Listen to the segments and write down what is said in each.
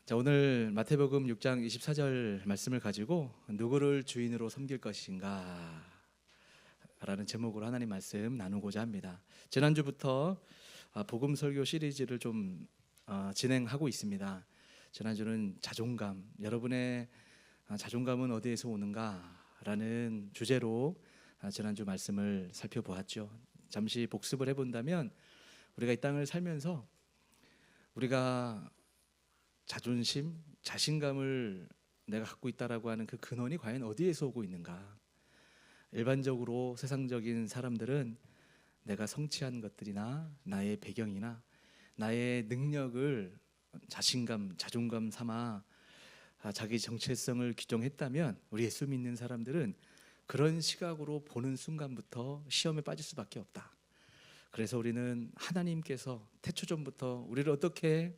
자, 오늘 마태복음 6장 24절 말씀을 가지고 누구를 주인으로 섬길 것인가 라는 제목으로 하나님 말씀 나누고자 합니다. 지난주부터 복음 설교 시리즈를 좀 진행하고 있습니다. 지난주는 자존감, 여러분의 자존감은 어디에서 오는가 라는 주제로 지난주 말씀을 살펴보았죠. 잠시 복습을 해본다면 우리가 이 땅을 살면서 우리가 자존심, 자신감을 내가 갖고 있다라고 하는 그 근원이 과연 어디에서 오고 있는가? 일반적으로 세상적인 사람들은 내가 성취한 것들이나 나의 배경이나 나의 능력을 자신감, 자존감 삼아 자기 정체성을 규정했다면 우리 예수 믿는 사람들은 그런 시각으로 보는 순간부터 시험에 빠질 수밖에 없다. 그래서 우리는 하나님께서 태초전부터 우리를 어떻게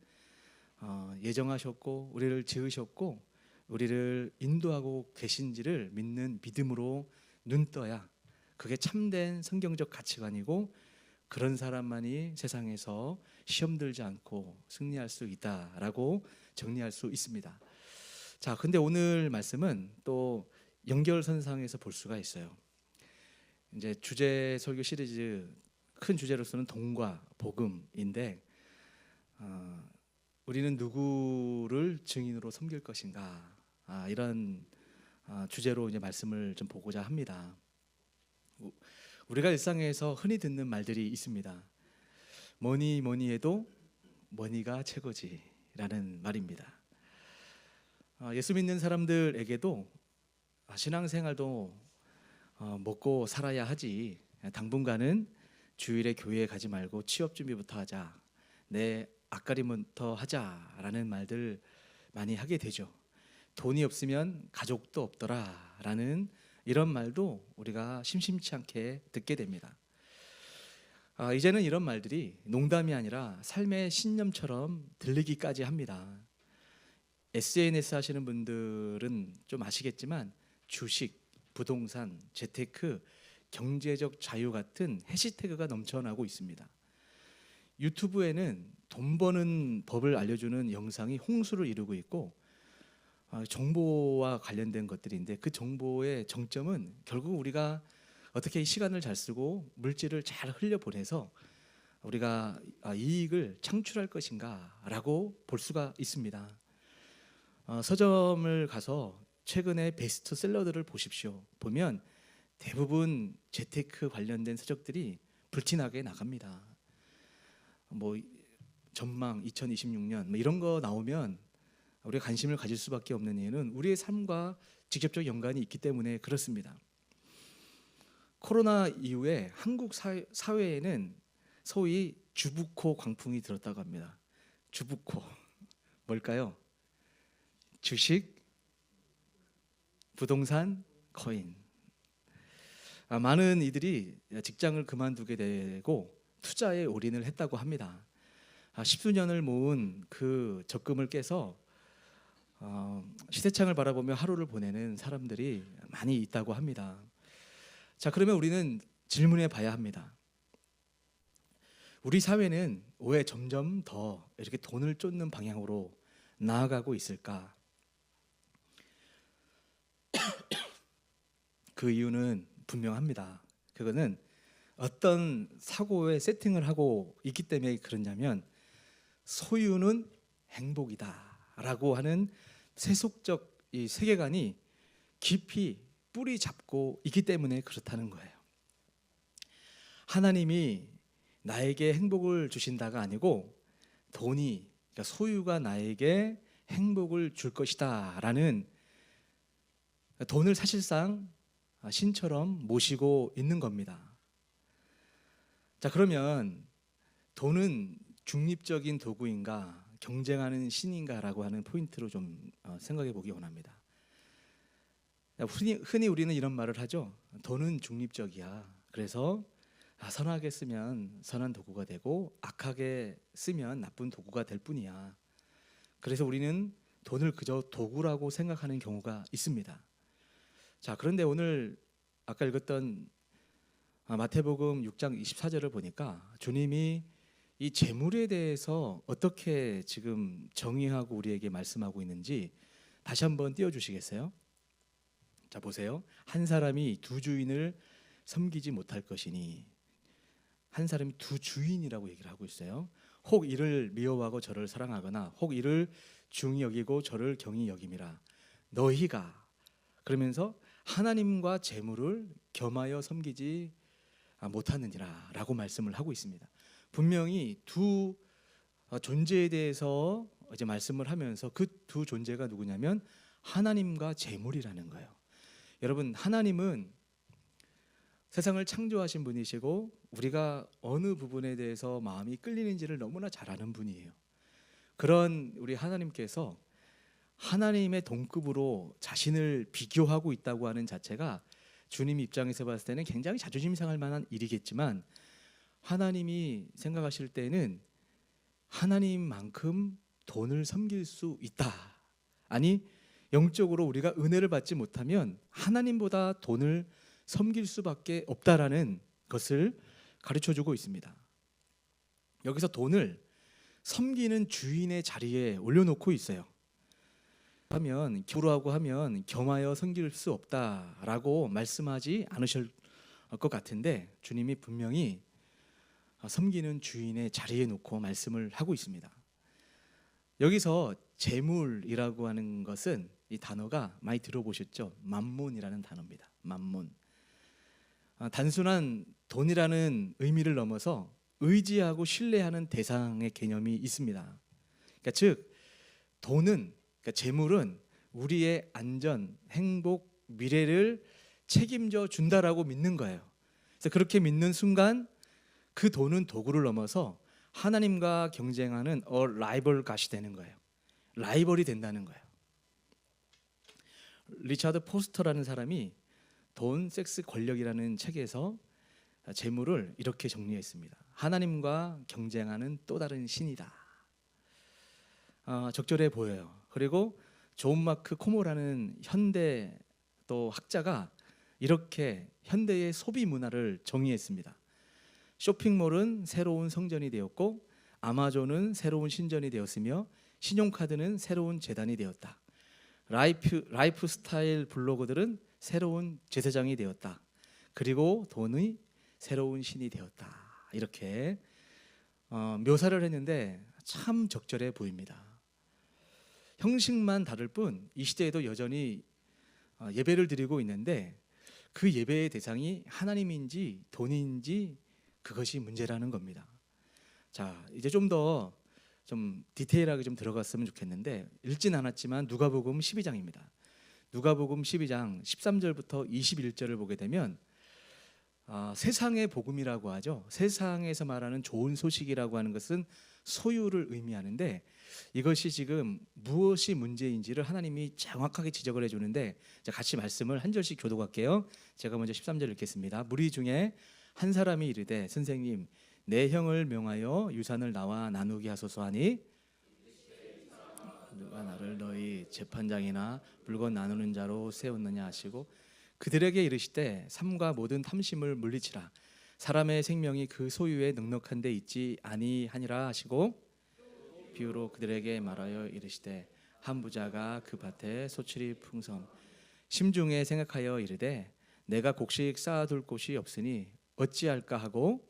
예정하셨고 우리를 지으셨고 우리를 인도하고 계신지를 믿는 믿음으로 눈떠야 그게 참된 성경적 가치관이고 그런 사람만이 세상에서 시험 들지 않고 승리할 수 있다라고 정리할 수 있습니다. 자, 근데 오늘 말씀은 또 연결선상에서 볼 수가 있어요. 이제 주제 설교 시리즈 큰 주제로서는 돈과 복음인데 우리는 누구를 증인으로 섬길 것인가? 이런 주제로 이제 말씀을 좀 보고자 합니다. 우리가 일상에서 흔히 듣는 말들이 있습니다. 뭐니 뭐니 해도 머니가 최고지라는 말입니다. 예수 믿는 사람들에게도 신앙생활도 먹고 살아야 하지. 당분간은 주일에 교회에 가지 말고 취업 준비부터 하자. 내 앞가림부터 하자라는 말들 많이 하게 되죠. 돈이 없으면 가족도 없더라라는 이런 말도 우리가 심심치 않게 듣게 됩니다. 이제는 이런 말들이 농담이 아니라 삶의 신념처럼 들리기까지 합니다. SNS 하시는 분들은 좀 아시겠지만 주식, 부동산, 재테크, 경제적 자유 같은 해시태그가 넘쳐나고 있습니다. 유튜브에는 돈 버는 법을 알려주는 영상이 홍수를 이루고 있고 정보와 관련된 것들인데 그 정보의 정점은 결국 우리가 어떻게 시간을 잘 쓰고 물질을 잘 흘려보내서 우리가 이익을 창출할 것인가 라고 볼 수가 있습니다. 서점을 가서 최근에 베스트셀러들을 보십시오. 보면 대부분 재테크 관련된 서적들이 불티나게 나갑니다. 뭐 전망 2026년 이런 거 나오면 우리가 관심을 가질 수밖에 없는 이유는 우리의 삶과 직접적 연관이 있기 때문에 그렇습니다. 코로나 이후에 한국 사회에는 소위 주부코 광풍이 들었다고 합니다. 주부코 뭘까요? 주식, 부동산, 코인. 많은 이들이 직장을 그만두게 되고 투자에 올인을 했다고 합니다. 10수년을 모은 그 적금을 깨서 시세창을 바라보며 하루를 보내는 사람들이 많이 있다고 합니다. 자, 그러면 우리는 질문해 봐야 합니다. 우리 사회는 왜 점점 더 이렇게 돈을 쫓는 방향으로 나아가고 있을까? 그 이유는 분명합니다. 그거는 어떤 사고에 세팅을 하고 있기 때문에 그러냐면 소유는 행복이다 라고 하는 세속적 이 세계관이 깊이 뿌리 잡고 있기 때문에 그렇다는 거예요. 하나님이 나에게 행복을 주신다가 아니고 돈이, 그러니까 소유가 나에게 행복을 줄 것이다 라는 돈을 사실상 신처럼 모시고 있는 겁니다. 자, 그러면 돈은 중립적인 도구인가 경쟁하는 신인가라고 하는 포인트로 좀 생각해 보기 원합니다. 흔히 우리는 이런 말을 하죠. 돈은 중립적이야. 그래서 선하게 쓰면 선한 도구가 되고 악하게 쓰면 나쁜 도구가 될 뿐이야. 그래서 우리는 돈을 그저 도구라고 생각하는 경우가 있습니다. 자, 그런데 오늘 아까 읽었던 마태복음 6장 24절을 보니까 주님이 이 재물에 대해서 어떻게 지금 정의하고 우리에게 말씀하고 있는지 다시 한번 띄워주시겠어요? 자, 보세요. 한 사람이 두 주인을 섬기지 못할 것이니, 한 사람이 두 주인이라고 얘기를 하고 있어요. 혹 이를 미워하고 저를 사랑하거나 혹 이를 중히 여기고 저를 경히 여김이라. 너희가, 그러면서 하나님과 재물을 겸하여 섬기지 못하느니라 라고 말씀을 하고 있습니다. 분명히 두 존재에 대해서 이제 말씀을 하면서 그 두 존재가 누구냐면 하나님과 재물이라는 거예요. 여러분, 하나님은 세상을 창조하신 분이시고 우리가 어느 부분에 대해서 마음이 끌리는지를 너무나 잘 아는 분이에요. 그런 우리 하나님께서 하나님의 동급으로 자신을 비교하고 있다고 하는 자체가 주님 입장에서 봤을 때는 굉장히 자존심 상할 만한 일이겠지만, 하나님이 생각하실 때는 하나님만큼 돈을 섬길 수 있다. 아니, 영적으로 우리가 은혜를 받지 못하면 하나님보다 돈을 섬길 수밖에 없다라는 것을 가르쳐주고 있습니다. 여기서 돈을 섬기는 주인의 자리에 올려놓고 있어요. 하면 교로하고 하면 겸하여 섬길 수 없다라고 말씀하지 않으실 것 같은데, 주님이 분명히 섬기는 주인의 자리에 놓고 말씀을 하고 있습니다. 여기서 재물이라고 하는 것은, 이 단어가 많이 들어보셨죠? 맘몬이라는 단어입니다. 맘몬. 단순한 돈이라는 의미를 넘어서 의지하고 신뢰하는 대상의 개념이 있습니다. 그러니까 즉 돈은, 그러니까 재물은 우리의 안전, 행복, 미래를 책임져 준다라고 믿는 거예요. 그래서 그렇게 믿는 순간 그 돈은 도구를 넘어서 하나님과 경쟁하는 라이벌 갓이 되는 거예요. 라이벌이 된다는 거예요. 리차드 포스터라는 사람이 돈, 섹스, 권력이라는 책에서 재물을 이렇게 정리했습니다. 하나님과 경쟁하는 또 다른 신이다. 적절해 보여요. 그리고 존 마크 코모라는 현대 또 학자가 이렇게 현대의 소비 문화를 정의했습니다. 쇼핑몰은 새로운 성전이 되었고, 아마존은 새로운 신전이 되었으며, 신용카드는 새로운 재단이 되었다. 라이프 스타일 블로거들은 새로운 제사장이 되었다. 그리고 돈이 새로운 신이 되었다. 이렇게 묘사를 했는데 참 적절해 보입니다. 형식만 다를 뿐 이 시대에도 여전히 예배를 드리고 있는데, 그 예배의 대상이 하나님인지 돈인지 그것이 문제라는 겁니다. 자, 이제 좀 더 디테일하게 좀 들어갔으면 좋겠는데, 읽진 않았지만 누가복음 12장입니다. 누가복음 12장 13절부터 21절을 보게 되면 세상의 복음이라고 하죠. 세상에서 말하는 좋은 소식이라고 하는 것은 소유를 의미하는데, 이것이 지금 무엇이 문제인지를 하나님이 정확하게 지적을 해주는데, 같이 말씀을 한 절씩 교독할게요. 제가 먼저 13절 읽겠습니다. 무리 중에 한 사람이 이르되, 선생님, 내 형을 명하여 유산을 나와 나누게 하소서 하니, 누가 나를 너희 재판장이나 물건 나누는 자로 세웠느냐 하시고, 그들에게 이르시되 삼가 모든 탐심을 물리치라. 사람의 생명이 그 소유에 넉넉한 데 있지 아니하니라 하시고, 비유로 그들에게 말하여 이르시되 한 부자가 그 밭에 소출이 풍성 심중에 생각하여 이르되 내가 곡식 쌓아둘 곳이 없으니 어찌할까 하고,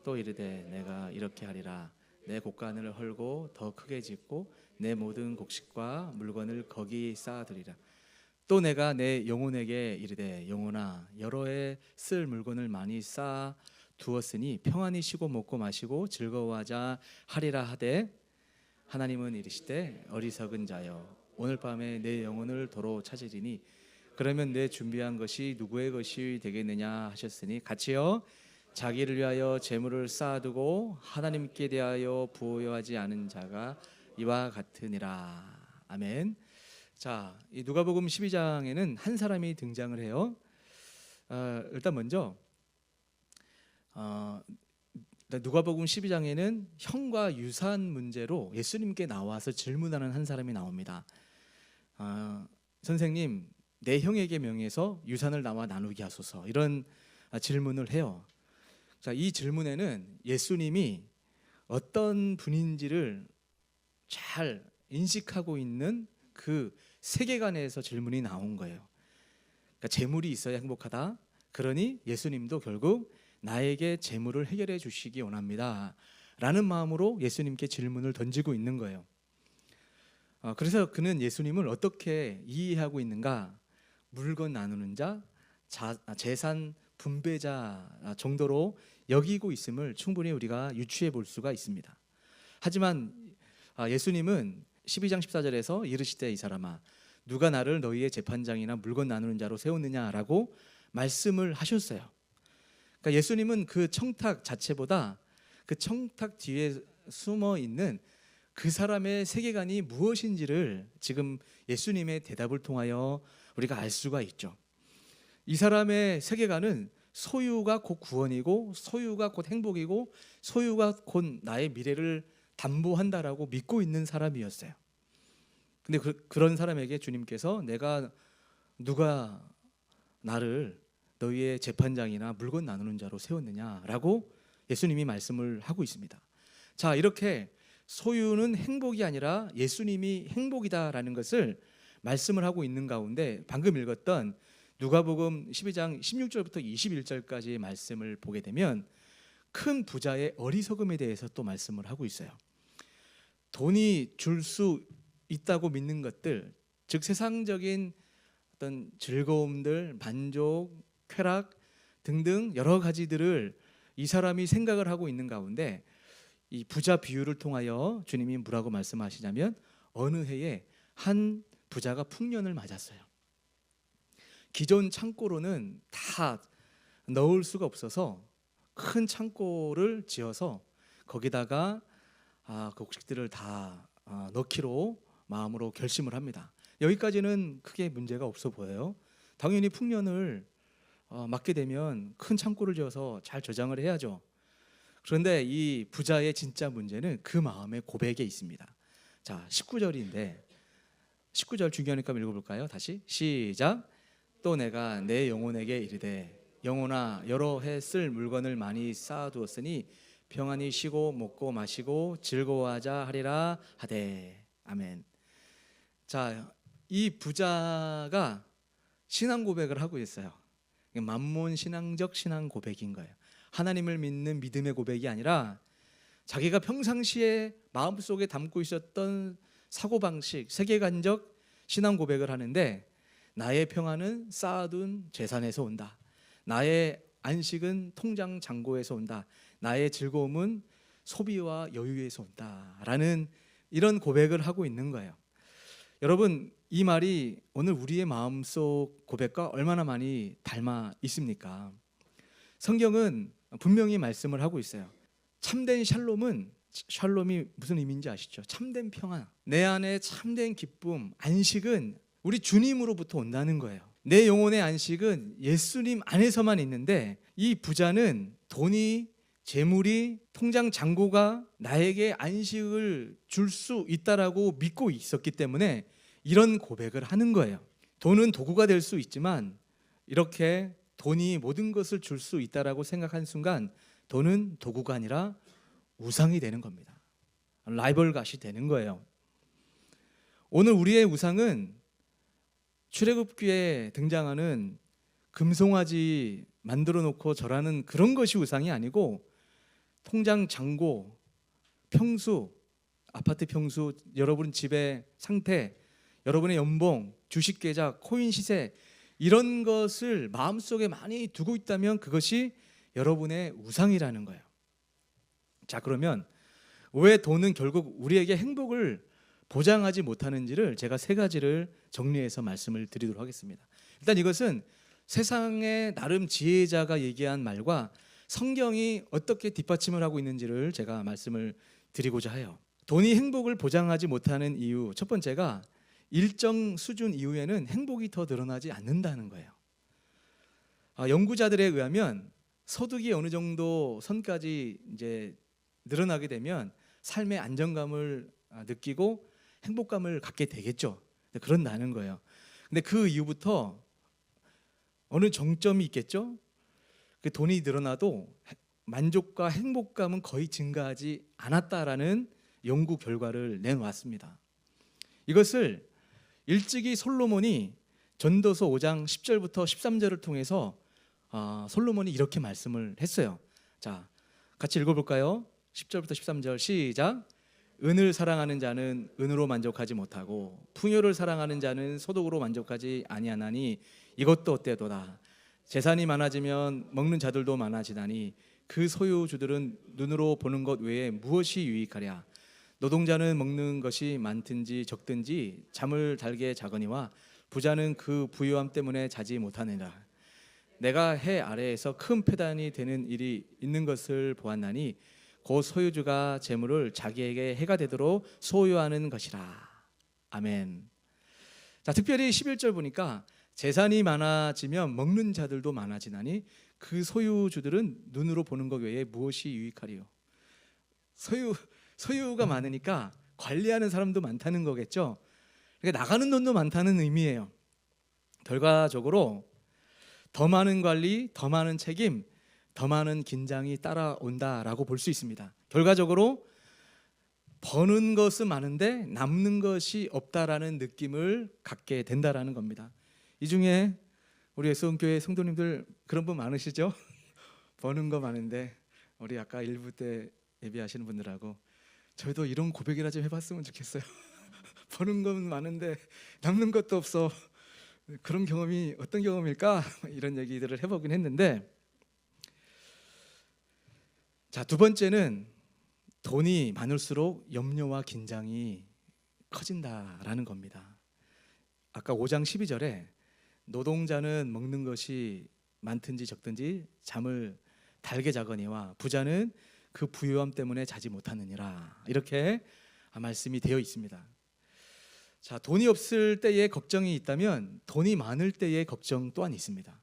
또 이르되 내가 이렇게 하리라. 내 곡간을 헐고 더 크게 짓고 내 모든 곡식과 물건을 거기 쌓아두리라. 또 내가 내 영혼에게 이르되 영혼아, 여러 해 쓸 물건을 많이 쌓아 두었으니 평안히 쉬고 먹고 마시고 즐거워하자 하리라 하되, 하나님은 이르시되 어리석은 자여, 오늘 밤에 내 영혼을 도로 찾으리니 그러면 내 준비한 것이 누구의 것이 되겠느냐 하셨으니, 같이요. 자기를 위하여 재물을 쌓아두고 하나님께 대하여 부여하지 않은 자가 이와 같으니라. 아멘. 자, 이 누가복음 12장에는 한 사람이 등장을 해요. 일단 먼저 누가복음 12장에는 형과 유산 문제로 예수님께 나와서 질문하는 한 사람이 나옵니다. 선생님, 내 형에게 명해서 유산을 나와 나누게 하소서, 이런 질문을 해요. 자, 이 질문에는 예수님이 어떤 분인지를 잘 인식하고 있는 그 세계관에서 질문이 나온 거예요. 그러니까 재물이 있어야 행복하다. 그러니 예수님도 결국 나에게 재물을 해결해 주시기 원합니다 라는 마음으로 예수님께 질문을 던지고 있는 거예요. 그래서 그는 예수님을 어떻게 이해하고 있는가? 물건 나누는 자, 재산 분배자 정도로 여기고 있음을 충분히 우리가 유추해 볼 수가 있습니다. 하지만 예수님은 12장 14절에서 이르시되 이 사람아 누가 나를 너희의 재판장이나 물건 나누는 자로 세웠느냐라고 말씀을 하셨어요. 그러니까 예수님은 그 청탁 자체보다 그 청탁 뒤에 숨어 있는 그 사람의 세계관이 무엇인지를 지금 예수님의 대답을 통하여 우리가 알 수가 있죠. 이 사람의 세계관은 소유가 곧 구원이고 소유가 곧 행복이고 소유가 곧 나의 미래를 담보한다라고 믿고 있는 사람이었어요. 근데 그런 사람에게 주님께서 누가 나를 너희의 재판장이나 물건 나누는 자로 세웠느냐라고 예수님이 말씀을 하고 있습니다. 자, 이렇게 소유는 행복이 아니라 예수님이 행복이다라는 것을 말씀을 하고 있는 가운데 방금 읽었던 누가복음 12장 16절부터 21절까지의 말씀을 보게 되면 큰 부자의 어리석음에 대해서 또 말씀을 하고 있어요. 돈이 줄 수 있다고 믿는 것들, 즉 세상적인 어떤 즐거움들, 만족, 쾌락 등등 여러 가지들을 이 사람이 생각을 하고 있는 가운데 이 부자 비유를 통하여 주님이 뭐라고 말씀하시냐면 어느 해에 한 부자가 풍년을 맞았어요. 기존 창고로는 다 넣을 수가 없어서 큰 창고를 지어서 거기다가 그 곡식들을 다 넣기로 마음으로 결심을 합니다. 여기까지는 크게 문제가 없어 보여요. 당연히 풍년을 맞게 되면 큰 창고를 지어서 잘 저장을 해야죠. 그런데 이 부자의 진짜 문제는 그 마음의 고백에 있습니다. 자, 19절인데 19절 중요하니까 읽어볼까요? 다시 시작. 또 내가 내 영혼에게 이르되 영혼아 여러 해 쓸 물건을 많이 쌓아두었으니 평안히 쉬고 먹고 마시고 즐거워하자 하리라 하되 아멘. 자, 이 부자가 신앙 고백을 하고 있어요. 만몬 신앙적 신앙 고백인 거예요. 하나님을 믿는 믿음의 고백이 아니라 자기가 평상시에 마음속에 담고 있었던 사고방식, 세계관적 신앙 고백을 하는데 나의 평안은 쌓아둔 재산에서 온다. 나의 안식은 통장 잔고에서 온다. 나의 즐거움은 소비와 여유에서 온다. 라는 이런 고백을 하고 있는 거예요. 여러분, 이 말이 오늘 우리의 마음속 고백과 얼마나 많이 닮아 있습니까? 성경은 분명히 말씀을 하고 있어요. 참된 샬롬이 무슨 의미인지 아시죠? 참된 평안, 내 안에 참된 기쁨, 안식은 우리 주님으로부터 온다는 거예요. 내 영혼의 안식은 예수님 안에서만 있는데 이 부자는 돈이, 재물이, 통장 잔고가 나에게 안식을 줄 수 있다라고 믿고 있었기 때문에 이런 고백을 하는 거예요. 돈은 도구가 될 수 있지만 이렇게 돈이 모든 것을 줄 수 있다라고 생각한 순간 돈은 도구가 아니라 우상이 되는 겁니다. 라이벌갓이 되는 거예요. 오늘 우리의 우상은 출애굽기에 등장하는 금송아지 만들어 놓고 절하는 그런 것이 우상이 아니고 통장 잔고, 평수, 아파트 평수, 여러분 집의 상태, 여러분의 연봉, 주식 계좌, 코인 시세 이런 것을 마음속에 많이 두고 있다면 그것이 여러분의 우상이라는 거예요. 자, 그러면 왜 돈은 결국 우리에게 행복을 보장하지 못하는지를 제가 세 가지를 정리해서 말씀을 드리도록 하겠습니다. 일단 이것은 세상의 나름 지혜자가 얘기한 말과 성경이 어떻게 뒷받침을 하고 있는지를 제가 말씀을 드리고자 해요. 돈이 행복을 보장하지 못하는 이유 첫 번째가 일정 수준 이후에는 행복이 더 늘어나지 않는다는 거예요. 연구자들에 의하면 소득이 어느 정도 선까지 이제 늘어나게 되면 삶의 안정감을 느끼고 행복감을 갖게 되겠죠. 그런다는 거예요. 근데 그 이후부터 어느 정점이 있겠죠. 그 돈이 늘어나도 만족과 행복감은 거의 증가하지 않았다라는 연구 결과를 내놓았습니다. 이것을 일찍이 솔로몬이 전도서 5장 10절부터 13절을 통해서 솔로몬이 이렇게 말씀을 했어요. 자, 같이 읽어볼까요? 10절부터 13절 시작. 은을 사랑하는 자는 은으로 만족하지 못하고 풍요를 사랑하는 자는 소득으로 만족하지 아니하나니 이것도 어때도다. 재산이 많아지면 먹는 자들도 많아지나니 그 소유주들은 눈으로 보는 것 외에 무엇이 유익하랴. 노동자는 먹는 것이 많든지 적든지 잠을 달게 자거니와 부자는 그 부유함 때문에 자지 못하느니라. 내가 해 아래에서 큰 패단이 되는 일이 있는 것을 보았나니 그 소유주가 재물을 자기에게 해가 되도록 소유하는 것이라. 아멘. 자, 특별히 11절 보니까 재산이 많아지면 먹는 자들도 많아지나니 그 소유주들은 눈으로 보는 것 외에 무엇이 유익하리요. 소유가 많으니까 관리하는 사람도 많다는 거겠죠. 그러니까 나가는 돈도 많다는 의미예요. 결과적으로 더 많은 관리, 더 많은 책임, 더 많은 긴장이 따라온다라고 볼 수 있습니다. 결과적으로 버는 것은 많은데 남는 것이 없다라는 느낌을 갖게 된다라는 겁니다. 이 중에 우리 예수원교회 성도님들 그런 분 많으시죠? 버는 거 많은데 우리 아까 일부 때 예배하시는 분들하고 저희도 이런 고백이라 좀 해봤으면 좋겠어요. 버는 건 많은데 남는 것도 없어. 그런 경험이 어떤 경험일까? 이런 얘기들을 해보긴 했는데, 자, 두 번째는 돈이 많을수록 염려와 긴장이 커진다라는 겁니다. 아까 5장 12절에 노동자는 먹는 것이 많든지 적든지 잠을 달게 자거니와 부자는 그 부유함 때문에 자지 못하느니라, 이렇게 말씀이 되어 있습니다. 자, 돈이 없을 때의 걱정이 있다면 돈이 많을 때의 걱정 또한 있습니다.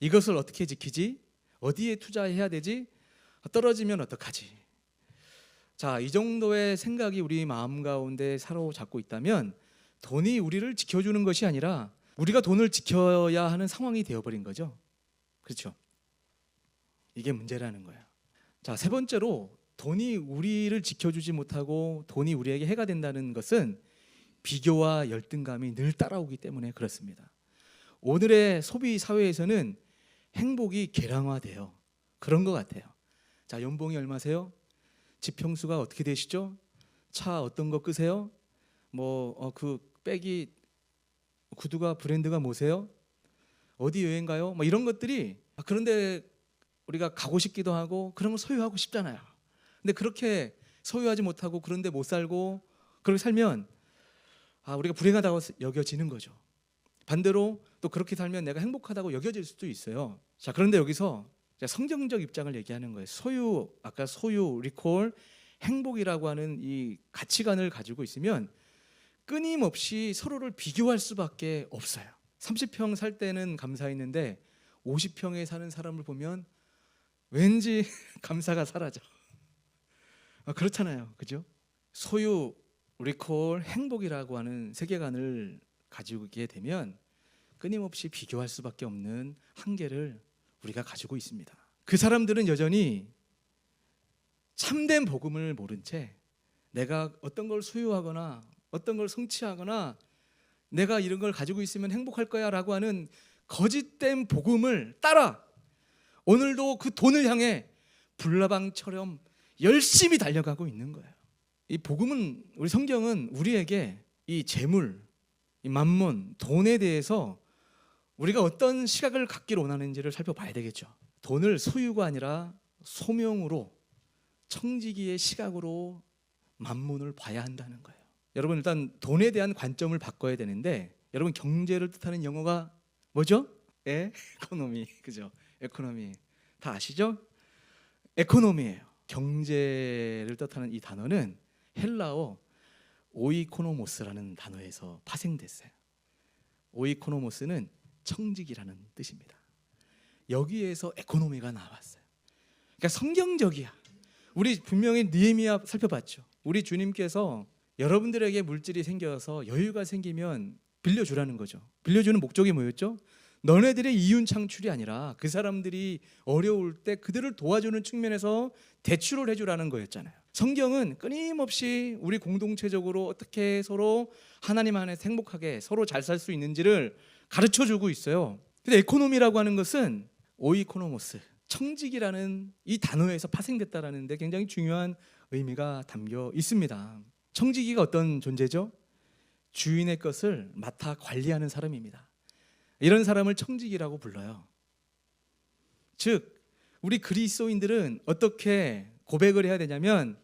이것을 어떻게 지키지? 어디에 투자해야 되지? 떨어지면 어떡하지? 자, 이 정도의 생각이 우리 마음 가운데 사로잡고 있다면 돈이 우리를 지켜주는 것이 아니라 우리가 돈을 지켜야 하는 상황이 되어버린 거죠. 그렇죠? 이게 문제라는 거예요. 자, 세 번째로 돈이 우리를 지켜주지 못하고 돈이 우리에게 해가 된다는 것은 비교와 열등감이 늘 따라오기 때문에 그렇습니다. 오늘의 소비 사회에서는 행복이 계량화돼요. 그런 것 같아요. 자, 연봉이 얼마세요? 집 평수가 어떻게 되시죠? 차 어떤 거 끄세요? 그 백이 구두가 브랜드가 뭐세요? 어디 여행 가요? 이런 것들이, 그런데 우리가 가고 싶기도 하고 그런 걸 소유하고 싶잖아요. 근데 그렇게 소유하지 못하고 그런데 못 살고 그렇게 살면 우리가 불행하다고 여겨지는 거죠. 반대로 또 그렇게 살면 내가 행복하다고 여겨질 수도 있어요. 자, 그런데 여기서 성경적 입장을 얘기하는 거예요. 아까 소유, 리콜, 행복이라고 하는 이 가치관을 가지고 있으면 끊임없이 서로를 비교할 수밖에 없어요. 30평 살 때는 감사했는데 50평에 사는 사람을 보면 왠지 감사가 사라져. 그렇잖아요. 그죠? 소유, 리콜, 행복이라고 하는 세계관을 가지게 되면 끊임없이 비교할 수밖에 없는 한계를 우리가 가지고 있습니다. 그 사람들은 여전히 참된 복음을 모른 채 내가 어떤 걸 소유하거나 어떤 걸 성취하거나 내가 이런 걸 가지고 있으면 행복할 거야 라고 하는 거짓된 복음을 따라 오늘도 그 돈을 향해 불나방처럼 열심히 달려가고 있는 거예요. 이 복음은, 우리 성경은 우리에게 이 재물, 이 만몬, 돈에 대해서 우리가 어떤 시각을 갖기를 원하는지를 살펴봐야 되겠죠. 돈을 소유가 아니라 소명으로, 청지기의 시각으로 만몬을 봐야 한다는 거예요. 여러분, 일단 돈에 대한 관점을 바꿔야 되는데, 여러분 경제를 뜻하는 영어가 뭐죠? 에코노미, 그죠? 에코노미 다 아시죠? 에코노미예요. 경제를 뜻하는 이 단어는 헬라어 오이코노모스라는 단어에서 파생됐어요. 오이코노모스는 청직이라는 뜻입니다. 여기에서 에코노미가 나왔어요. 그러니까 성경적이야. 우리 분명히 느헤미야 살펴봤죠. 우리 주님께서 여러분들에게 물질이 생겨서 여유가 생기면 빌려주라는 거죠. 빌려주는 목적이 뭐였죠? 너네들의 이윤 창출이 아니라 그 사람들이 어려울 때 그들을 도와주는 측면에서 대출을 해주라는 거였잖아요. 성경은 끊임없이 우리 공동체적으로 어떻게 서로 하나님 안에서 행복하게 서로 잘 살 수 있는지를 가르쳐주고 있어요. 근데 에코노미라고 하는 것은 오이코노모스, 청직이라는 이 단어에서 파생됐다라는 데 굉장히 중요한 의미가 담겨 있습니다. 청지기가 어떤 존재죠? 주인의 것을 맡아 관리하는 사람입니다. 이런 사람을 청지기라고 불러요. 즉 우리 그리스도인들은 어떻게 고백을 해야 되냐면,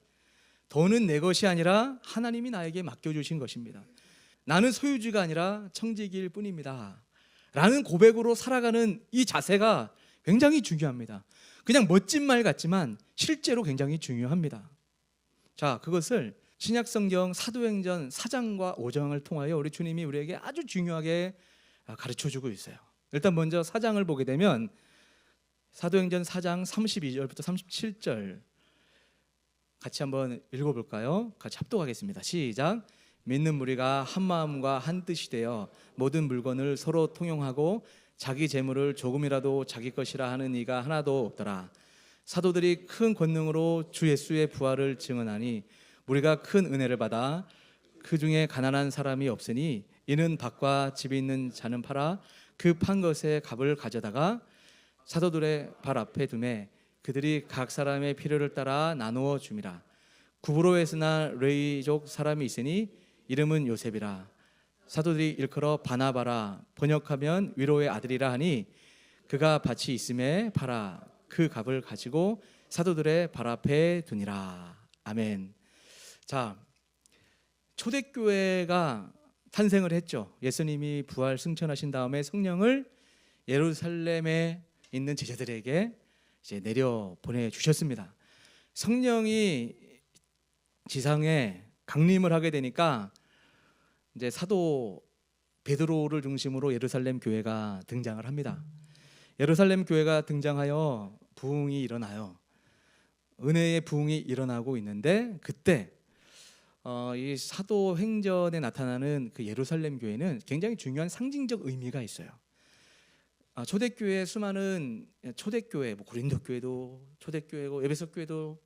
돈은 내 것이 아니라 하나님이 나에게 맡겨주신 것입니다. 나는 소유주가 아니라 청지기일 뿐입니다 라는 고백으로 살아가는 이 자세가 굉장히 중요합니다. 그냥 멋진 말 같지만 실제로 굉장히 중요합니다. 자, 그것을 신약성경 사도행전 4장과 5장을 통하여 우리 주님이 우리에게 아주 중요하게 가르쳐주고 있어요. 일단 먼저 4장을 보게 되면 사도행전 4장 32절부터 37절 같이 한번 읽어볼까요? 같이 합독하겠습니다. 시작. 믿는 무리가 한 마음과 한 뜻이 되어 모든 물건을 서로 통용하고 자기 재물을 조금이라도 자기 것이라 하는 이가 하나도 없더라. 사도들이 큰 권능으로 주 예수의 부활을 증언하니 우리가 큰 은혜를 받아 그 중에 가난한 사람이 없으니 이는 밭과 집이 있는 자는 팔아 그 판 것의 값을 가져다가 사도들의 발 앞에 두매 그들이 각 사람의 필요를 따라 나누어 줌이라. 구브로에스나 레이족 사람이 있으니 이름은 요셉이라. 사도들이 일컬어 바나바라, 번역하면 위로의 아들이라 하니 그가 밭이 있음에 팔아 그 값을 가지고 사도들의 발 앞에 두니라. 아멘. 자, 초대교회가 탄생을 했죠. 예수님이 부활 승천하신 다음에 성령을 예루살렘에 있는 제자들에게 이제 내려 보내 주셨습니다. 성령이 지상에 강림을 하게 되니까 이제 사도 베드로를 중심으로 예루살렘 교회가 등장을 합니다. 예루살렘 교회가 등장하여 부흥이 일어나요. 은혜의 부흥이 일어나고 있는데 그때 이 사도행전에 나타나는 그 예루살렘 교회는 굉장히 중요한 상징적 의미가 있어요. 초대교회 수많은 초대교회, 뭐 고린도 교회도 초대교회고 에베소 교회도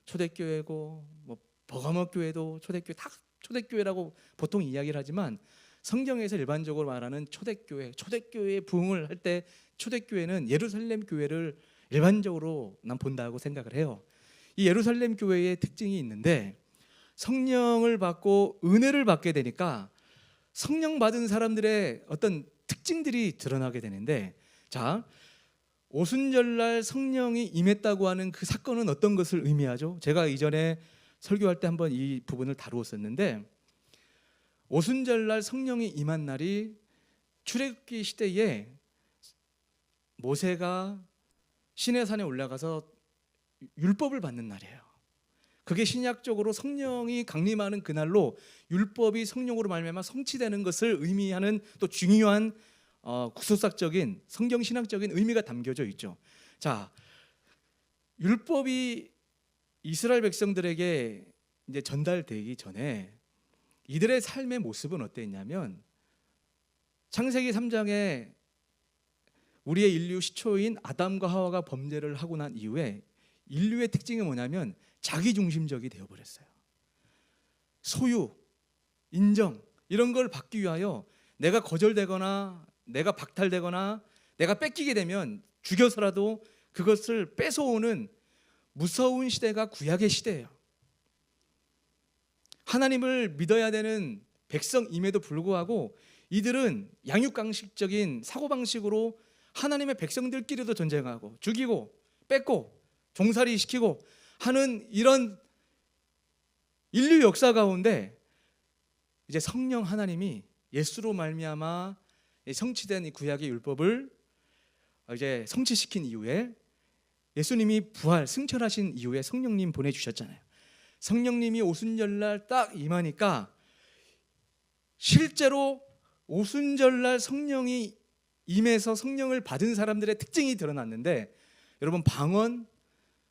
초대교회고 뭐 버가모 교회도 초대교회, 다 초대교회라고 보통 이야기를 하지만 성경에서 일반적으로 말하는 초대교회의 부흥을 할 때 초대교회는 예루살렘 교회를 일반적으로 난 본다고 생각을 해요. 이 예루살렘 교회의 특징이 있는데 성령을 받고 은혜를 받게 되니까 성령 받은 사람들의 어떤 특징들이 드러나게 되는데, 자, 오순절날 성령이 임했다고 하는 그 사건은 어떤 것을 의미하죠? 제가 이전에 설교할 때 한번 이 부분을 다루었었는데, 오순절날 성령이 임한 날이 출애굽기 시대에 모세가 시내산에 올라가서 율법을 받는 날이에요. 그게 신약적으로 성령이 강림하는 그날로 율법이 성령으로 말미암아 성취되는 것을 의미하는 또 중요한 구속사적인 성경 신학적인 의미가 담겨져 있죠. 자, 율법이 이스라엘 백성들에게 이제 전달되기 전에 이들의 삶의 모습은 어땠냐면, 창세기 3장에 우리의 인류 시초인 아담과 하와가 범죄를 하고 난 이후에 인류의 특징이 뭐냐면 자기중심적이 되어버렸어요. 소유, 인정 이런 걸 받기 위하여 내가 거절되거나 내가 박탈되거나 내가 뺏기게 되면 죽여서라도 그것을 뺏어오는 무서운 시대가 구약의 시대예요. 하나님을 믿어야 되는 백성임에도 불구하고 이들은 양육강식적인 사고방식으로 하나님의 백성들끼리도 전쟁하고 죽이고 뺏고 종살이 시키고 하는 이런 인류 역사 가운데 이제 성령 하나님이 예수로 말미암아 성취된 이 구약의 율법을 이제 성취시킨 이후에 예수님이 부활 승천하신 이후에 성령님 보내주셨잖아요. 성령님이 오순절날 딱 임하니까 실제로 오순절날 성령이 임해서 성령을 받은 사람들의 특징이 드러났는데, 여러분 방언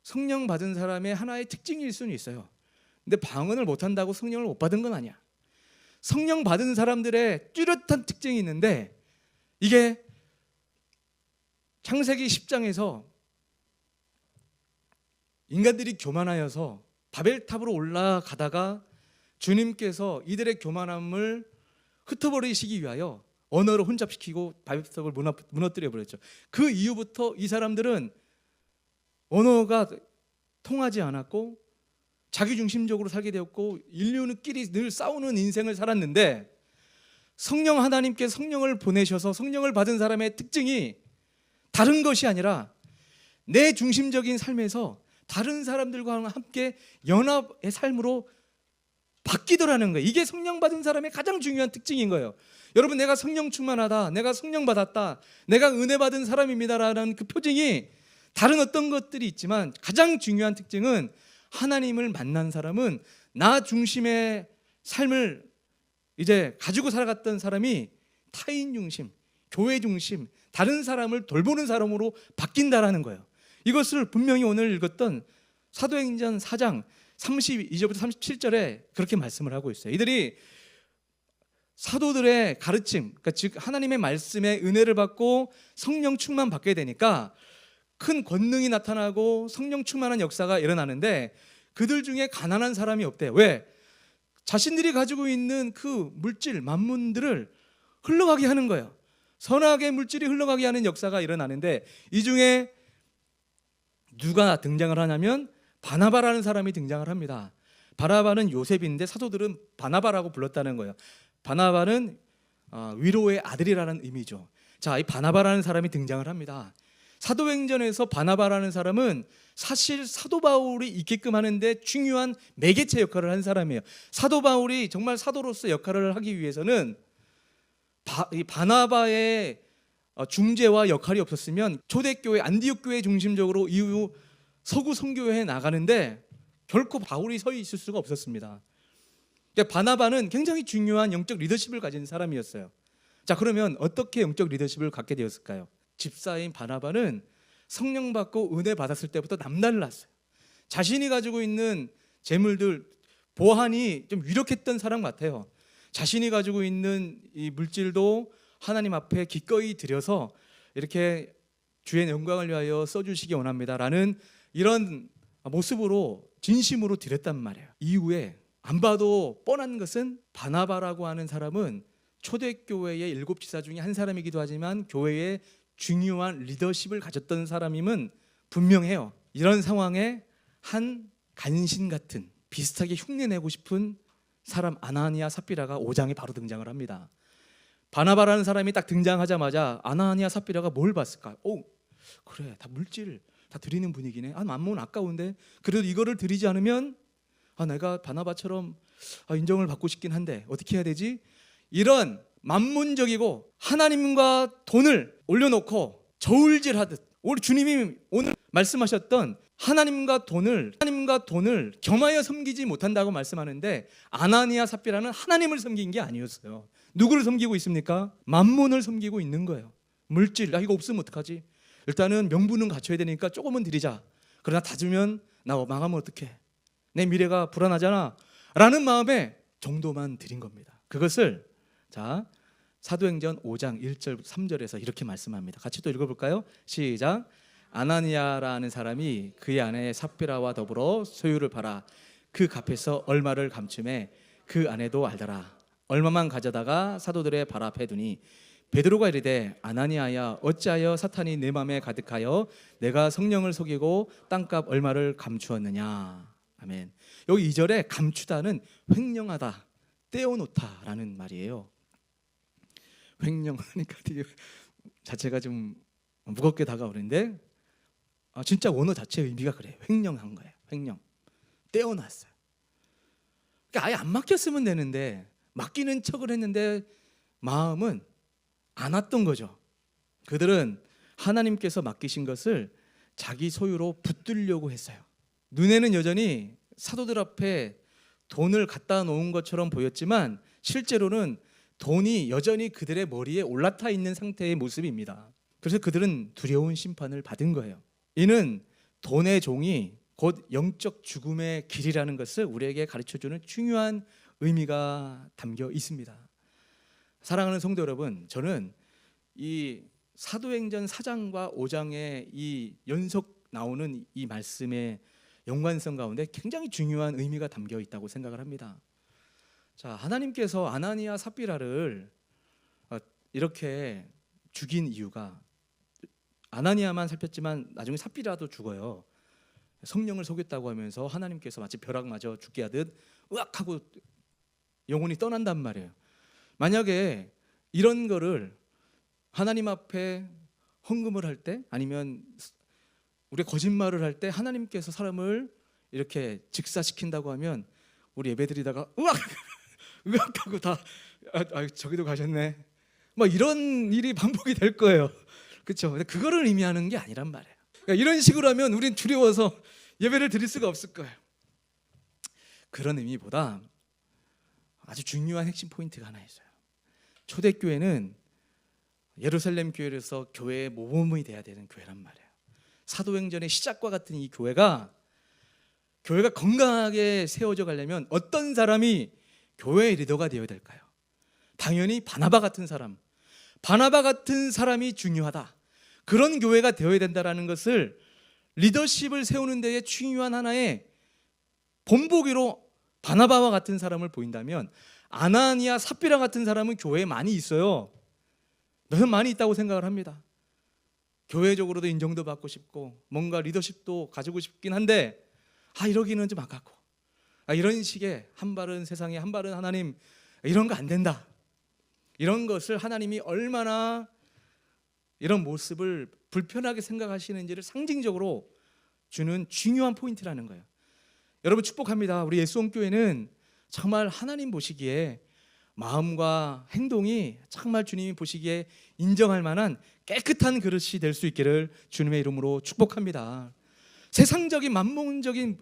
성령 받은 사람의 하나의 특징일 수는 있어요. 근데 방언을 못한다고 성령을 못 받은 건 아니야. 성령 받은 사람들의 뚜렷한 특징이 있는데 이게 창세기 10장에서 인간들이 교만하여서 바벨탑으로 올라가다가 주님께서 이들의 교만함을 흩어버리시기 위하여 언어를 혼잡시키고 바벨탑을 무너뜨려 버렸죠. 그 이후부터 이 사람들은 언어가 통하지 않았고 자기중심적으로 살게 되었고 인류끼리 늘 싸우는 인생을 살았는데, 성령 하나님께서 성령을 보내셔서 성령을 받은 사람의 특징이 다른 것이 아니라 내 중심적인 삶에서 다른 사람들과 함께 연합의 삶으로 바뀌더라는 거예요. 이게 성령 받은 사람의 가장 중요한 특징인 거예요. 여러분, 내가 성령 충만하다, 내가 성령 받았다, 내가 은혜 받은 사람입니다라는 그 표징이 다른 어떤 것들이 있지만 가장 중요한 특징은 하나님을 만난 사람은 나 중심의 삶을 이제 가지고 살아갔던 사람이 타인 중심, 교회 중심, 다른 사람을 돌보는 사람으로 바뀐다라는 거예요. 이것을 분명히 오늘 읽었던 사도행전 4장 32절부터 37절에 그렇게 말씀을 하고 있어요. 이들이 사도들의 가르침, 그러니까 즉 하나님의 말씀에 은혜를 받고 성령 충만 받게 되니까 큰 권능이 나타나고 성령 충만한 역사가 일어나는데, 그들 중에 가난한 사람이 없대요. 왜? 자신들이 가지고 있는 그 물질, 만문들을 흘러가게 하는 거예요. 선악의 물질이 흘러가게 하는 역사가 일어나는데, 이 중에 누가 등장을 하냐면 바나바라는 사람이 등장을 합니다. 바나바는 요셉인데 사도들은 바나바라고 불렀다는 거예요. 바나바는 위로의 아들이라는 의미죠. 자, 이 바나바라는 사람이 등장을 합니다. 사도행전에서 바나바라는 사람은 사실 사도 바울이 있게끔 하는데 중요한 매개체 역할을 한 사람이에요. 사도 바울이 정말 사도로서 역할을 하기 위해서는 이 바나바의 중재와 역할이 없었으면 초대교회 안디옥 교회 중심적으로 이후 서구 선교회에 나가는데 결코 바울이 서 있을 수가 없었습니다. 그러니까 바나바는 굉장히 중요한 영적 리더십을 가진 사람이었어요. 자, 그러면 어떻게 영적 리더십을 갖게 되었을까요? 집사인 바나바는 성령 받고 은혜 받았을 때부터 남달랐어요. 자신이 가지고 있는 재물들, 보안이 좀 유력했던 사람 같아요. 자신이 가지고 있는 이 물질도 하나님 앞에 기꺼이 드려서 이렇게 주의 영광을 위하여 써주시기 원합니다라는 이런 모습으로 진심으로 드렸단 말이에요. 이후에 안 봐도 뻔한 것은 바나바라고 하는 사람은 초대교회의 7지사 중에 한 사람이기도 하지만 교회의 중요한 리더십을 가졌던 사람임은 분명해요. 이런 상황에 한 간신 같은 비슷하게 흉내내고 싶은 사람 아나니아 삽비라가 5장에 바로 등장을 합니다. 바나바라는 사람이 딱 등장하자마자 아나니아 삽비라가 뭘 봤을까? 오, 그래, 다 물질 다 드리는 분위기네. 만몬 아까운데 그래도 이거를 드리지 않으면 내가 바나바처럼 인정을 받고 싶긴 한데 어떻게 해야 되지? 이런 만문적이고 하나님과 돈을 올려놓고 저울질하듯, 우리 주님이 오늘 말씀하셨던 하나님과 돈을 겸하여 섬기지 못한다고 말씀하는데, 아나니아 삽비라는 하나님을 섬긴 게 아니었어요. 누구를 섬기고 있습니까? 만문을 섬기고 있는 거예요. 물질, 이거 없으면 어떡하지? 일단은 명분은 갖춰야 되니까 조금은 드리자. 그러나 다 주면 나 망하면 어떡해? 내 미래가 불안하잖아 라는 마음에 정도만 드린 겁니다. 그것을 자, 사도행전 5장 1절 3절에서 이렇게 말씀합니다. 같이 또 읽어볼까요? 시작. 아나니아라는 사람이 그의 아내 삽비라와 더불어 소유를 팔아 그 값에서 얼마를 감춤해 그 아내도 알더라. 얼마만 가져다가 사도들의 발 앞에 두니 베드로가 이르되 아나니아야, 어찌하여 사탄이 내 마음에 가득하여 내가 성령을 속이고 땅값 얼마를 감추었느냐. 아멘. 여기 2절에 감추다는 횡령하다, 떼어놓다라는 말이에요. 횡령하니까 되게 자체가 좀 무겁게 다가오는데 진짜 원어 자체의 의미가 그래요. 횡령한 거예요. 횡령, 떼어놨어요. 그러니까 아예 안 맡겼으면 되는데 맡기는 척을 했는데 마음은 안 왔던 거죠. 그들은 하나님께서 맡기신 것을 자기 소유로 붙들려고 했어요. 눈에는 여전히 사도들 앞에 돈을 갖다 놓은 것처럼 보였지만 실제로는 돈이 여전히 그들의 머리에 올라타 있는 상태의 모습입니다. 그래서 그들은 두려운 심판을 받은 거예요. 이는 돈의 종이 곧 영적 죽음의 길이라는 것을 우리에게 가르쳐주는 중요한 의미가 담겨 있습니다. 사랑하는 성도 여러분, 저는 이 사도행전 4장과 5장의 이 연속 나오는 이 말씀의 연관성 가운데 굉장히 중요한 의미가 담겨 있다고 생각을 합니다. 자, 하나님께서 아나니아 삽비라를 이렇게 죽인 이유가, 아나니아만 살폈지만 나중에 삽비라도 죽어요. 성령을 속였다고 하면서 하나님께서 마치 벼락 맞아 죽게 하듯 으악 하고 영혼이 떠난단 말이에요. 만약에 이런 거를 하나님 앞에 헌금을 할 때, 아니면 우리 거짓말을 할 때 하나님께서 사람을 이렇게 직사시킨다고 하면 우리 예배드리다가 으악 으악 하고 다 저기도 가셨네, 막 이런 일이 반복이 될 거예요. 그렇죠? 근데 그거를 의미하는 게 아니란 말이에요. 그러니까 이런 식으로 하면 우린 두려워서 예배를 드릴 수가 없을 거예요. 그런 의미보다 아주 중요한 핵심 포인트가 하나 있어요. 초대교회는 예루살렘 교회로서 교회의 모범이 돼야 되는 교회란 말이에요. 사도행전의 시작과 같은 이 교회가 건강하게 세워져 가려면 어떤 사람이 교회의 리더가 되어야 될까요? 당연히 바나바 같은 사람이 중요하다. 그런 교회가 되어야 된다는 것을 리더십을 세우는 데에 중요한 하나의 본보기로 바나바와 같은 사람을 보인다면, 아나니아 삽비라 같은 사람은 교회에 많이 있어요. 많이 있다고 생각을 합니다. 교회적으로도 인정도 받고 싶고 뭔가 리더십도 가지고 싶긴 한데 이러기는 좀 아깝고, 이런 식의 한 발은 세상에 한 발은 하나님, 이런 거 안 된다. 이런 것을 하나님이 얼마나 이런 모습을 불편하게 생각하시는지를 상징적으로 주는 중요한 포인트라는 거예요. 여러분 축복합니다. 우리 예수원교회는 정말 하나님 보시기에 마음과 행동이 정말 주님이 보시기에 인정할 만한 깨끗한 그릇이 될 수 있기를 주님의 이름으로 축복합니다. 세상적인 만몬적인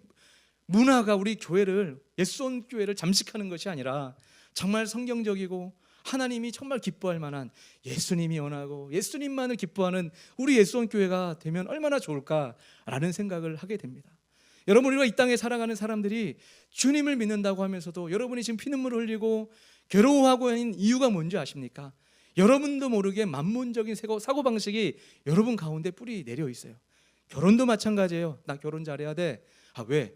문화가 우리 교회를, 예수원교회를 잠식하는 것이 아니라 정말 성경적이고 하나님이 정말 기뻐할 만한, 예수님이 원하고 예수님만을 기뻐하는 우리 예수원교회가 되면 얼마나 좋을까라는 생각을 하게 됩니다. 여러분, 우리가 이 땅에 살아가는 사람들이 주님을 믿는다고 하면서도 여러분이 지금 피눈물을 흘리고 괴로워하고 있는 이유가 뭔지 아십니까? 여러분도 모르게 만몬적인 사고방식이 여러분 가운데 뿌리 내려 있어요. 결혼도 마찬가지예요. 나 결혼 잘해야 돼. 왜?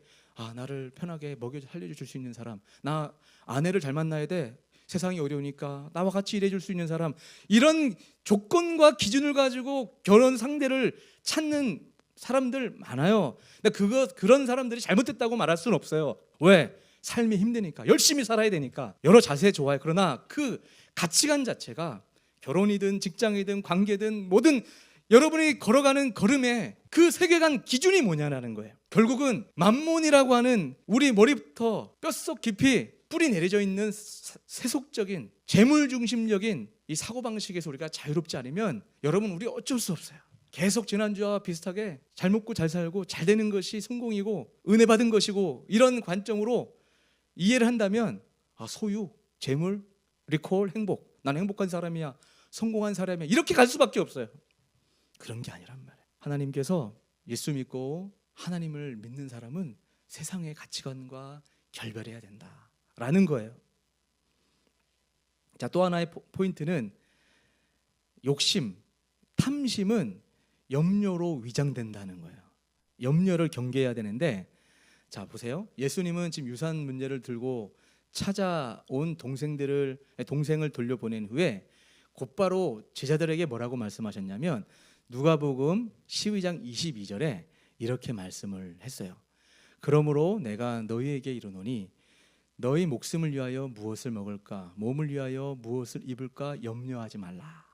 나를 편하게 먹여 살려줄 수 있는 사람, 나 아내를 잘 만나야 돼. 세상이 어려우니까 나와 같이 일해줄 수 있는 사람, 이런 조건과 기준을 가지고 결혼 상대를 찾는 사람들 많아요. 근데 그런 사람들이 잘못됐다고 말할 수는 없어요. 왜? 삶이 힘드니까, 열심히 살아야 되니까. 여러 자세 좋아요. 그러나 그 가치관 자체가 결혼이든 직장이든 관계든 뭐든 여러분이 걸어가는 걸음에 그 세계관 기준이 뭐냐라는 거예요. 결국은 만몬이라고 하는 우리 머리부터 뼛속 깊이 뿌리 내려져 있는 세속적인 재물 중심적인 이 사고방식에서 우리가 자유롭지 않으면 여러분, 우리 어쩔 수 없어요. 계속 지난주와 비슷하게 잘 먹고 잘 살고 잘 되는 것이 성공이고 은혜 받은 것이고, 이런 관점으로 이해를 한다면 소유, 재물, 리콜, 행복, 나는 행복한 사람이야, 성공한 사람이야, 이렇게 갈 수밖에 없어요. 그런 게 아니란 말이에요. 하나님께서 예수 믿고 하나님을 믿는 사람은 세상의 가치관과 결별해야 된다라는 거예요. 자, 또 하나의 포인트는 욕심, 탐심은 염려로 위장된다는 거예요. 염려를 경계해야 되는데, 자 보세요. 예수님은 지금 유산 문제를 들고 찾아온 동생을 돌려보낸 후에 곧바로 제자들에게 뭐라고 말씀하셨냐면, 누가복음 12장 22절에 이렇게 말씀을 했어요. 그러므로 내가 너희에게 이르노니 너희 목숨을 위하여 무엇을 먹을까, 몸을 위하여 무엇을 입을까 염려하지 말라.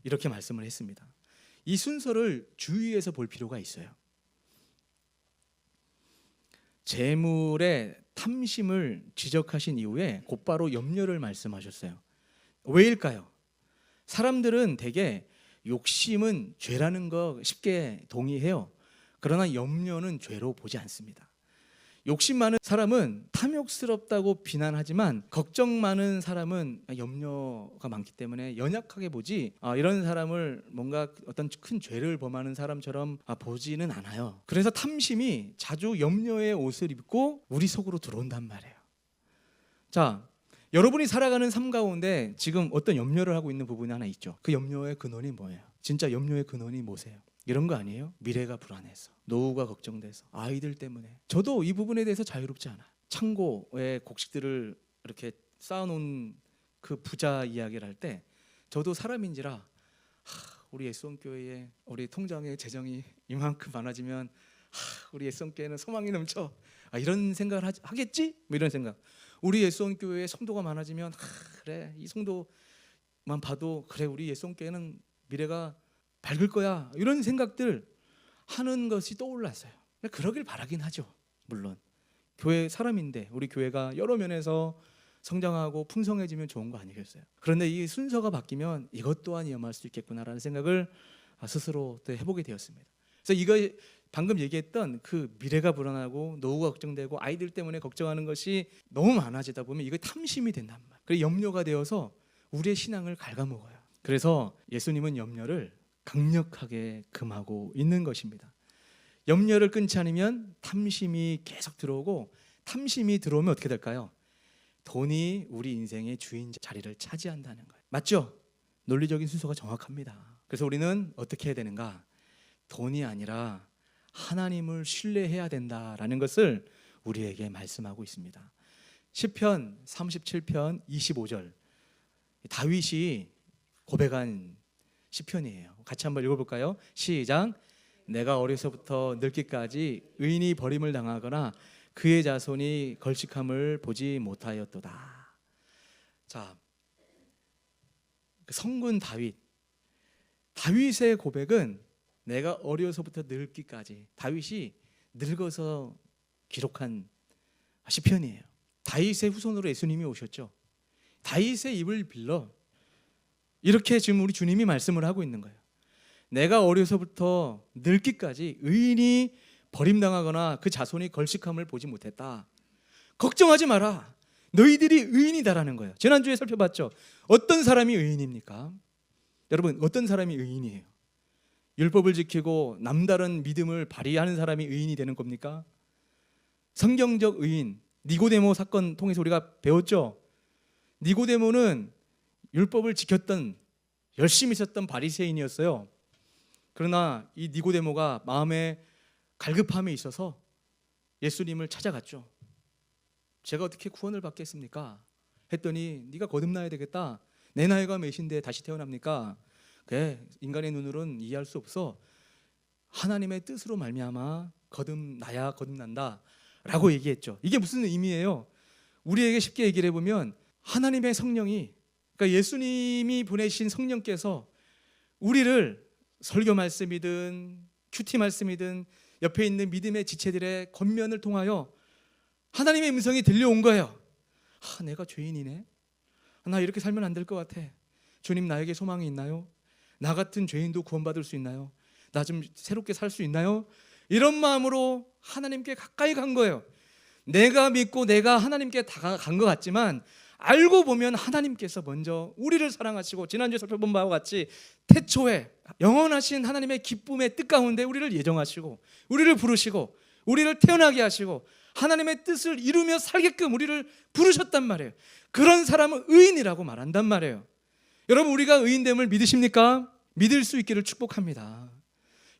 이렇게 말씀을 했습니다. 이 순서를 주의해서 볼 필요가 있어요. 재물의 탐심을 지적하신 이후에 곧바로 염려를 말씀하셨어요. 왜일까요? 사람들은 대개 욕심은 죄라는 거 쉽게 동의해요. 그러나 염려는 죄로 보지 않습니다. 욕심 많은 사람은 탐욕스럽다고 비난하지만, 걱정 많은 사람은 염려가 많기 때문에 연약하게 보지, 이런 사람을 뭔가 어떤 큰 죄를 범하는 사람처럼 보지는 않아요. 그래서 탐심이 자주 염려의 옷을 입고 우리 속으로 들어온단 말이에요. 자, 여러분이 살아가는 삶 가운데 지금 어떤 염려를 하고 있는 부분이 하나 있죠. 그 염려의 근원이 뭐예요? 진짜 염려의 근원이 뭐세요? 이런 거 아니에요? 미래가 불안해서, 노후가 걱정돼서, 아이들 때문에. 저도 이 부분에 대해서 자유롭지 않아요. 창고에 곡식들을 이렇게 쌓아놓은 그 부자 이야기를 할 때 저도 사람인지라 우리 예수원교회에 우리 통장에 재정이 이만큼 많아지면 우리 예수원교회는 소망이 넘쳐, 이런 생각을 하겠지? 뭐 이런 생각. 우리 예수원교회에 성도가 많아지면 그래, 이 성도만 봐도 그래, 우리 예수원교회는 미래가 밝을 거야, 이런 생각들 하는 것이 떠올랐어요. 그러길 바라긴 하죠. 물론 교회 사람인데 우리 교회가 여러 면에서 성장하고 풍성해지면 좋은 거 아니겠어요? 그런데 이 순서가 바뀌면 이것 또한 위험할 수 있겠구나라는 생각을 스스로 또 해보게 되었습니다. 그래서 이거 방금 얘기했던 그 미래가 불안하고 노후가 걱정되고 아이들 때문에 걱정하는 것이 너무 많아지다 보면 이거 탐심이 된단 말이에요. 그래서 염려가 되어서 우리의 신앙을 갉아먹어요. 그래서 예수님은 염려를 강력하게 금하고 있는 것입니다. 염려를 끊지 않으면 탐심이 계속 들어오고, 탐심이 들어오면 어떻게 될까요? 돈이 우리 인생의 주인 자리를 차지한다는 거예요. 맞죠? 논리적인 순서가 정확합니다. 그래서 우리는 어떻게 해야 되는가? 돈이 아니라 하나님을 신뢰해야 된다라는 것을 우리에게 말씀하고 있습니다. 시편 37편 25절, 다윗이 고백한 시편이에요. 같이 한번 읽어볼까요? 시작. 내가 어려서부터 늙기까지 의인이 버림을 당하거나 그의 자손이 걸식함을 보지 못하였도다. 자, 성군 다윗의 고백은 내가 어려서부터 늙기까지, 다윗이 늙어서 기록한 시편이에요. 다윗의 후손으로 예수님이 오셨죠. 다윗의 입을 빌러 이렇게 지금 우리 주님이 말씀을 하고 있는 거예요. 내가 어려서부터 늙기까지 의인이 버림당하거나 그 자손이 걸식함을 보지 못했다. 걱정하지 마라. 너희들이 의인이다라는 거예요. 지난주에 살펴봤죠. 어떤 사람이 의인입니까? 여러분, 어떤 사람이 의인이에요? 율법을 지키고 남다른 믿음을 발휘하는 사람이 의인이 되는 겁니까? 성경적 의인, 니고데모 사건 통해서 우리가 배웠죠. 니고데모는 율법을 지켰던, 열심히 있었던 바리새인이었어요. 그러나 이 니고데모가 마음에 갈급함이 있어서 예수님을 찾아갔죠. 제가 어떻게 구원을 받겠습니까? 했더니 네가 거듭나야 되겠다. 내 나이가 몇인데 다시 태어납니까? 그래, 인간의 눈으로는 이해할 수 없어. 하나님의 뜻으로 말미암아 거듭나야 거듭난다 라고 얘기했죠. 이게 무슨 의미예요? 우리에게 쉽게 얘기를 해보면 하나님의 성령이, 그러니까 예수님이 보내신 성령께서 우리를 설교 말씀이든 큐티 말씀이든 옆에 있는 믿음의 지체들의 권면을 통하여 하나님의 음성이 들려온 거예요. 내가 죄인이네. 나 이렇게 살면 안 될 것 같아. 주님, 나에게 소망이 있나요? 나 같은 죄인도 구원받을 수 있나요? 나 좀 새롭게 살 수 있나요? 이런 마음으로 하나님께 가까이 간 거예요. 내가 믿고 내가 하나님께 다가간 것 같지만 알고 보면 하나님께서 먼저 우리를 사랑하시고, 지난주에 살펴본 바와 같이 태초에 영원하신 하나님의 기쁨의 뜻 가운데 우리를 예정하시고 우리를 부르시고 우리를 태어나게 하시고 하나님의 뜻을 이루며 살게끔 우리를 부르셨단 말이에요. 그런 사람은 의인이라고 말한단 말이에요. 여러분, 우리가 의인됨을 믿으십니까? 믿을 수 있기를 축복합니다.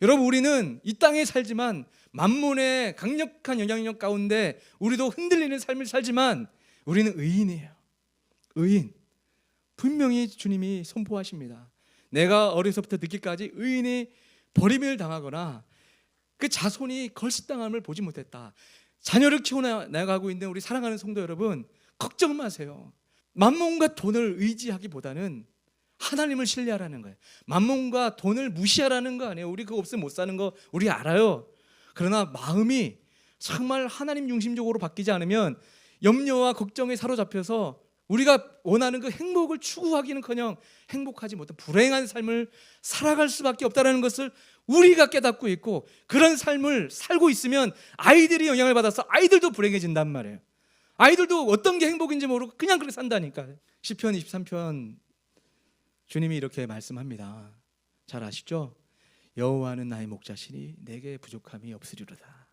여러분, 우리는 이 땅에 살지만 만몬의 강력한 영향력 가운데 우리도 흔들리는 삶을 살지만 우리는 의인이에요. 의인. 분명히 주님이 선포하십니다. 내가 어려서부터 늙기까지 의인이 버림을 당하거나 그 자손이 걸식당함을 보지 못했다. 자녀를 키워나가고 있는 우리 사랑하는 성도 여러분, 걱정 마세요. 만몬과 돈을 의지하기보다는 하나님을 신뢰하라는 거예요. 만몬과 돈을 무시하라는 거 아니에요. 우리 그거 없으면 못 사는 거 우리 알아요. 그러나 마음이 정말 하나님 중심적으로 바뀌지 않으면 염려와 걱정에 사로잡혀서 우리가 원하는 그 행복을 추구하기는커녕 행복하지 못한 불행한 삶을 살아갈 수밖에 없다는 것을 우리가 깨닫고 있고, 그런 삶을 살고 있으면 아이들이 영향을 받아서 아이들도 불행해진단 말이에요. 아이들도 어떤 게 행복인지 모르고 그냥 그렇게 산다니까요. 시편 23편 주님이 이렇게 말씀합니다. 잘 아시죠? 여호와는 나의 목자시니 내게 부족함이 없으리로다.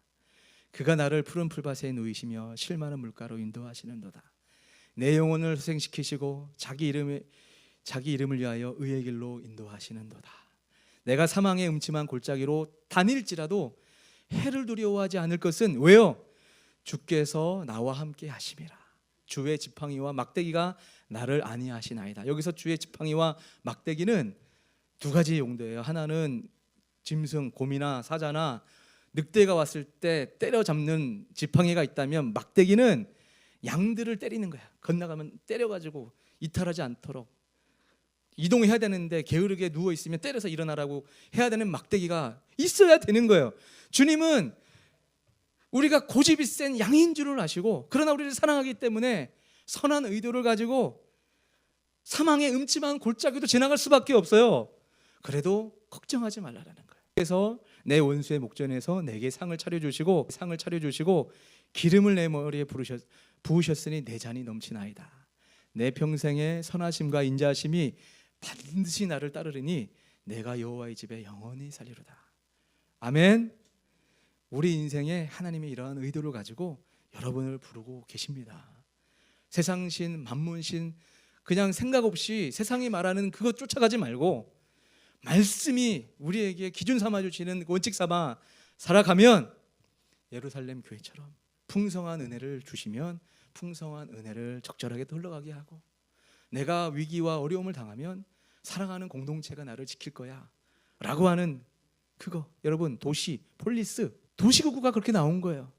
그가 나를 푸른 풀밭에 누이시며 실 많은 물가로 인도하시는도다. 내 영혼을 소생시키시고 자기 이름을 위하여 의의 길로 인도하시는도다. 내가 사망의 음침한 골짜기로 다닐지라도 해를 두려워하지 않을 것은 왜요? 주께서 나와 함께 하심이라. 주의 지팡이와 막대기가 나를 안위하시나이다. 여기서 주의 지팡이와 막대기는 두 가지 용도예요. 하나는 짐승, 곰이나 사자나 늑대가 왔을 때 때려잡는 지팡이가 있다면, 막대기는 양들을 때리는 거야. 건너가면 때려가지고 이탈하지 않도록, 이동해야 되는데 게으르게 누워 있으면 때려서 일어나라고 해야 되는 막대기가 있어야 되는 거예요. 주님은 우리가 고집이 센 양인 줄을 아시고, 그러나 우리를 사랑하기 때문에 선한 의도를 가지고 사망의 음침한 골짜기도 지나갈 수밖에 없어요. 그래도 걱정하지 말라라는 거예요. 그래서 내 원수의 목전에서 내게 상을 차려주시고 기름을 내 머리에 부으셨으니 내 잔이 넘치나이다. 내 평생의 선하심과 인자하심이 반드시 나를 따르리니 내가 여호와의 집에 영원히 살리로다. 아멘. 우리 인생에 하나님이 이러한 의도를 가지고 여러분을 부르고 계십니다. 세상신, 만문신, 그냥 생각 없이 세상이 말하는 그것 쫓아가지 말고 말씀이 우리에게 기준 삼아 주시는 원칙 삼아 살아가면 예루살렘 교회처럼 풍성한 은혜를 주시면 풍성한 은혜를 적절하게 흘러가게 하고, 내가 위기와 어려움을 당하면 사랑하는 공동체가 나를 지킬 거야 라고 하는 그거, 여러분 도시, 폴리스, 도시구구가 그렇게 나온 거예요.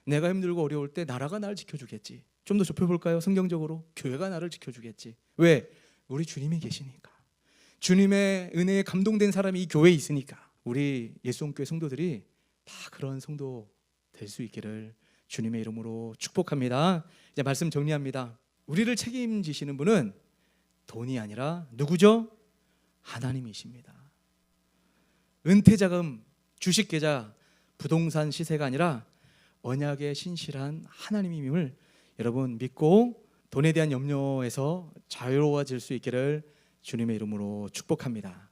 내가 힘들고 어려울 때 나라가 나를 지켜주겠지. 좀 더 좁혀볼까요? 성경적으로 교회가 나를 지켜주겠지. 왜? 우리 주님이 계시니까. 주님의 은혜에 감동된 사람이 이 교회에 있으니까. 우리 예수홍교회 성도들이 다 그런 성도 될 수 있기를 주님의 이름으로 축복합니다. 이제 말씀 정리합니다. 우리를 책임지시는 분은 돈이 아니라 누구죠? 하나님이십니다. 은퇴자금, 주식계좌, 부동산 시세가 아니라 언약의 신실한 하나님임을 여러분 믿고 돈에 대한 염려에서 자유로워질 수 있기를 주님의 이름으로 축복합니다.